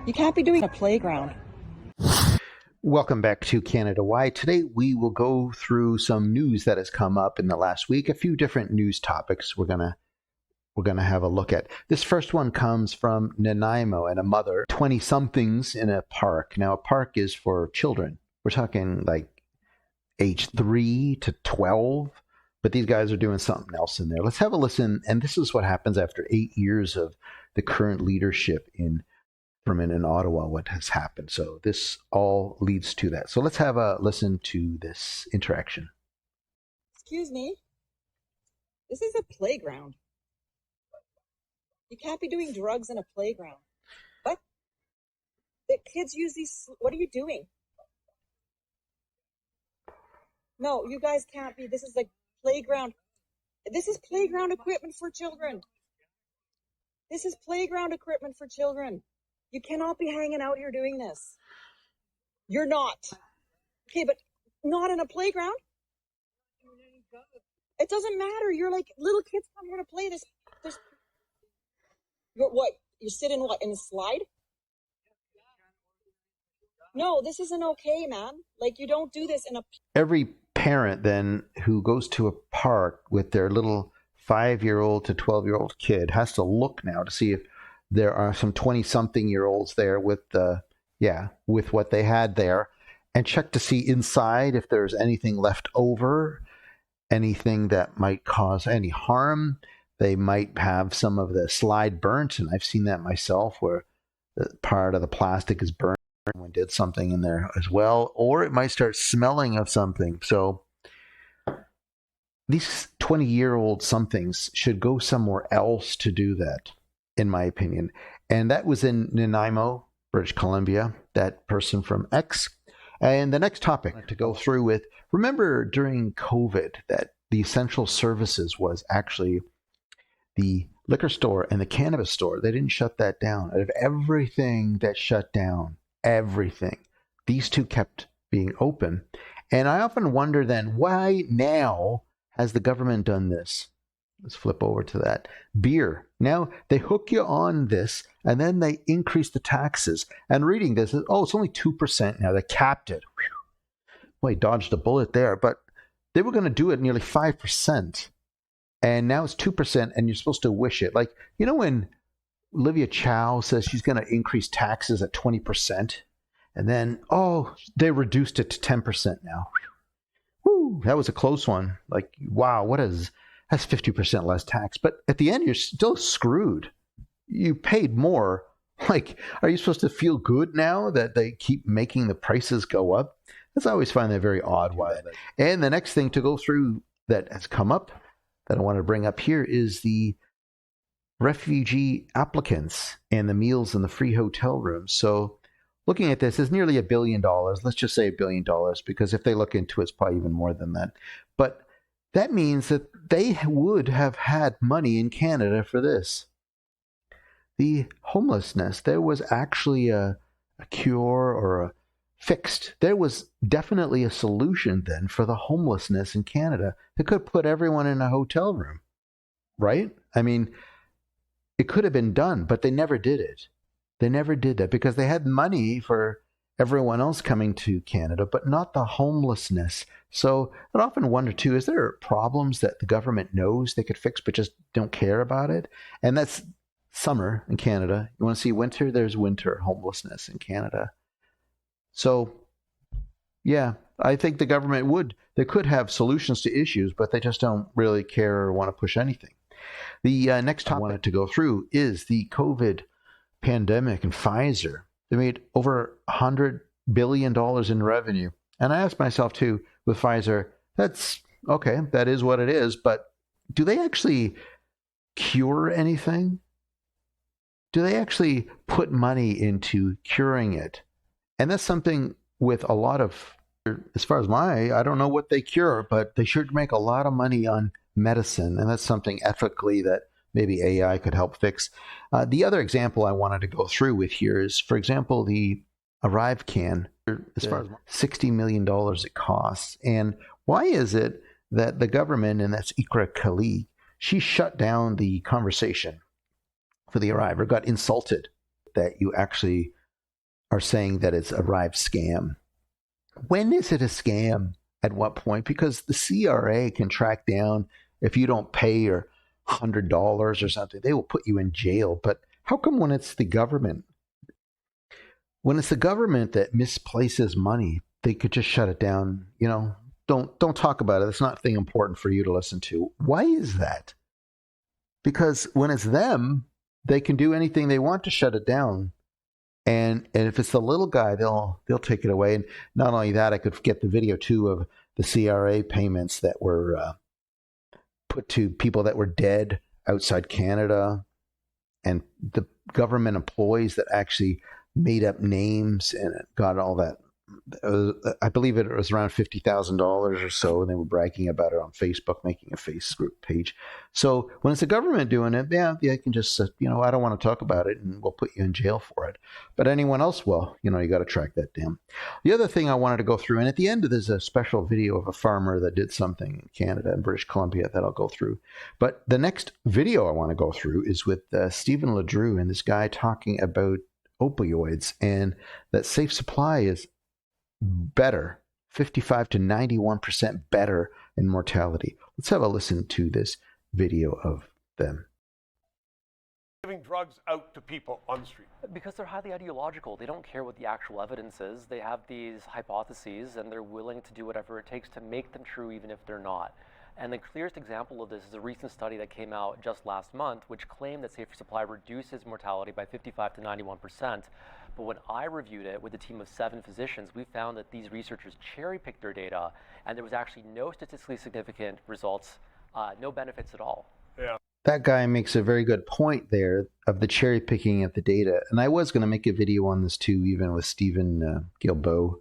You can't be doing a playground. Welcome back to Canada Wide. Today we will go through some news that has come up in the last week, a few different news topics we're gonna have a look at. This first one comes from Nanaimo and a mother, 20-somethings in a park. Now, a park is for children. We're talking like age 3 to 12, but these guys are doing something else in there. Let's have a listen, and this is what happens after 8 years of the current leadership in Ottawa, what has happened. So this all leads to that. So let's have a listen to this interaction. Excuse me. This is a playground. You can't be doing drugs in a playground. What? The kids use these. What are you doing? No, you guys can't be. This is like playground. This is playground equipment for children. This is playground equipment for children. You cannot be hanging out here doing this. You're not. Okay, but not in a playground. It doesn't matter. You're like, little kids come here to play this. You're what? You sit in what? In a slide? No, this isn't okay, man. Like, you don't do this in a... Every parent then who goes to a park with their little 5-year-old to 12-year-old kid has to look now to see if there are some 20-something-year-olds there with what they had there, and check to see inside if there's anything left over, anything that might cause any harm. They might have some of the slide burnt, and I've seen that myself, where part of the plastic is burnt. Someone did something in there as well, or it might start smelling of something. So these 20-year-old somethings should go somewhere else to do that, in my opinion. And that was in Nanaimo, British Columbia, that person from X. And the next topic to go through with, remember during COVID that the essential services was actually the liquor store and the cannabis store. They didn't shut that down. Out of everything that shut down, everything, these two kept being open. And I often wonder then, why now has the government done this? Let's flip over to that. Beer. Now they hook you on this, and then they increase the taxes. And reading this, it's only 2% now. They capped it. Boy, dodged a bullet there. But they were going to do it nearly 5%. And now it's 2%, and you're supposed to wish it. Like, you know when Olivia Chow says she's going to increase taxes at 20%, and then, they reduced it to 10% now. Woo, that was a close one. Like, wow, that's 50% less tax. But at the end, you're still screwed. You paid more. Like, are you supposed to feel good now that they keep making the prices go up? I always find that very odd. Why? And the next thing to go through that has come up that I want to bring up here is the refugee applicants and the meals in the free hotel rooms. So looking at this is nearly $1 billion. Let's just say $1 billion, because if they look into it, it's probably even more than that. But that means that they would have had money in Canada for this. The homelessness, there was actually a cure or a fixed. There was definitely a solution then for the homelessness in Canada. They could put everyone in a hotel room, right? I mean, it could have been done, but they never did it. They never did that because they had money for everyone else coming to Canada, but not the homelessness. So I often wonder too, is there problems that the government knows they could fix, but just don't care about it? And that's summer in Canada. You want to see winter? There's winter homelessness in Canada. So yeah, I think the government they could have solutions to issues, but they just don't really care or want to push anything. The next topic I wanted to go through is the COVID pandemic and Pfizer. They made over $100 billion in revenue. And I asked myself too, with Pfizer, that's okay, that is what it is, but do they actually cure anything? Do they actually put money into curing it? And that's something with a lot of, as far as I don't know what they cure, but they sure make a lot of money on medicine. And that's something ethically that maybe AI could help fix. The other example I wanted to go through with here is, for example, the Arrive can, as far as $60 million it costs. And why is it that the government, and that's Ikra Khalid, she shut down the conversation for the Arrive, or got insulted that you actually are saying that it's a arrived scam. When is it a scam? At what point? Because the CRA can track down if you don't pay your $100 or something, they will put you in jail. But how come when it's the government? When it's the government that misplaces money, they could just shut it down. Don't talk about it. It's not a thing important for you to listen to. Why is that? Because when it's them, they can do anything they want to shut it down. And if it's the little guy, they'll take it away. And not only that, I could get the video too of the CRA payments that were put to people that were dead outside Canada, and the government employees that actually made up names and got all that. I believe it was around $50,000 or so, and they were bragging about it on Facebook, making a Facebook page. So when it's the government doing it, they can just I don't want to talk about it, and we'll put you in jail for it. But anyone else, well, you got to track that down. The other thing I wanted to go through, and at the end of there's a special video of a farmer that did something in Canada and British Columbia that I'll go through. But the next video I want to go through is with Stephen LeDrew and this guy talking about opioids, and that Safe Supply is better, 55 to 91% better in mortality. Let's have a listen to this video of them. Giving drugs out to people on the street. Because they're highly ideological. They don't care what the actual evidence is. They have these hypotheses, and they're willing to do whatever it takes to make them true, even if they're not. And the clearest example of this is a recent study that came out just last month, which claimed that Safer Supply reduces mortality by 55 to 91%. But when I reviewed it with a team of 7 physicians, we found that these researchers cherry-picked their data, and there was actually no statistically significant results, no benefits at all. Yeah. That guy makes a very good point there of the cherry-picking of the data. And I was going to make a video on this too, even with Stephen Guilbeault,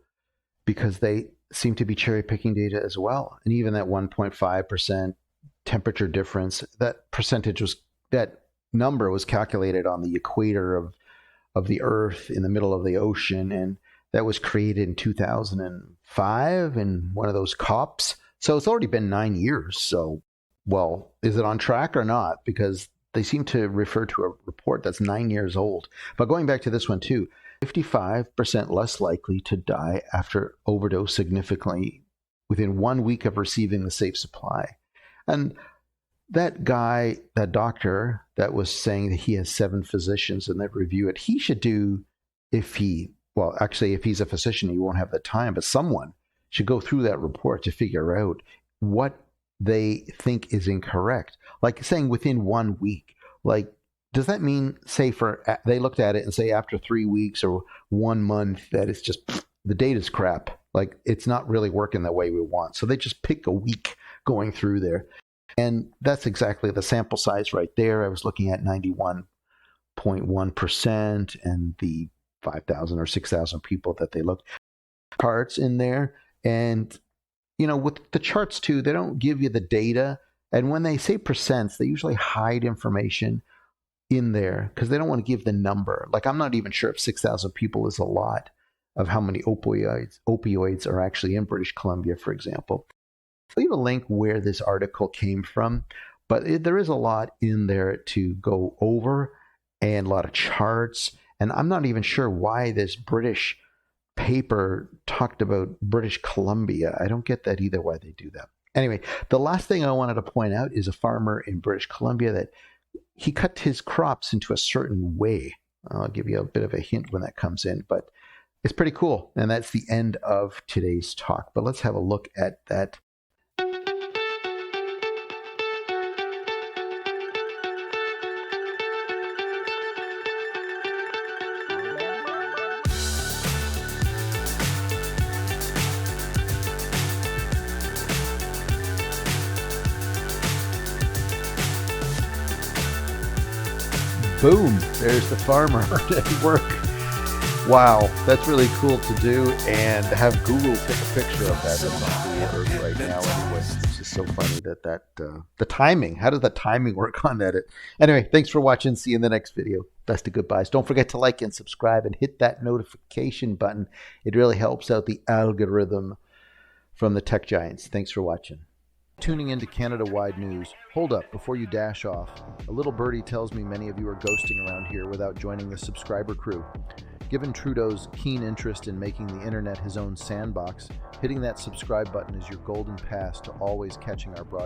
because they seem to be cherry-picking data as well. And even that 1.5% temperature difference, that number was calculated on the equator of the Earth in the middle of the ocean, and that was created in 2005 in one of those COPs. So it's already been 9 years. So, well, is it on track or not? Because they seem to refer to a report that's 9 years old. But going back to this one too, 55% less likely to die after overdose significantly within 1 week of receiving the Safe Supply. And that guy, that doctor that was saying that he has 7 physicians and that review it, he should do, if he's a physician, he won't have the time, but someone should go through that report to figure out what they think is incorrect. Like saying within 1 week, like, does that mean, say, they looked at it and say after 3 weeks or 1 month that it's just, the data's crap. Like, it's not really working the way we want. So they just pick a week going through there. And that's exactly the sample size right there. I was looking at 91.1% and the 5,000 or 6,000 people that they looked. Charts in there. And, with the charts too, they don't give you the data. And when they say percents, they usually hide information in there because they don't want to give the number. Like, I'm not even sure if 6,000 people is a lot of how many opioids are actually in British Columbia, for example. I'll leave a link where this article came from, but there is a lot in there to go over and a lot of charts. And I'm not even sure why this British paper talked about British Columbia. I don't get that either, why they do that. Anyway, the last thing I wanted to point out is a farmer in British Columbia that he cut his crops into a certain way. I'll give you a bit of a hint when that comes in, but it's pretty cool. And that's the end of today's talk. But let's have a look at that. Boom, there's the farmer at work. Wow, that's really cool to do, and to have Google take a picture of that is not right now anyway. It's just so funny that the timing, how does the timing work on that? Anyway, thanks for watching. See you in the next video. Best of goodbyes. Don't forget to like and subscribe and hit that notification button. It really helps out the algorithm from the tech giants. Thanks for watching. Tuning into Canada-wide news. Hold up, before you dash off. A little birdie tells me many of you are ghosting around here without joining the subscriber crew. Given Trudeau's keen interest in making the internet his own sandbox, hitting that subscribe button is your golden pass to always catching our broadcast.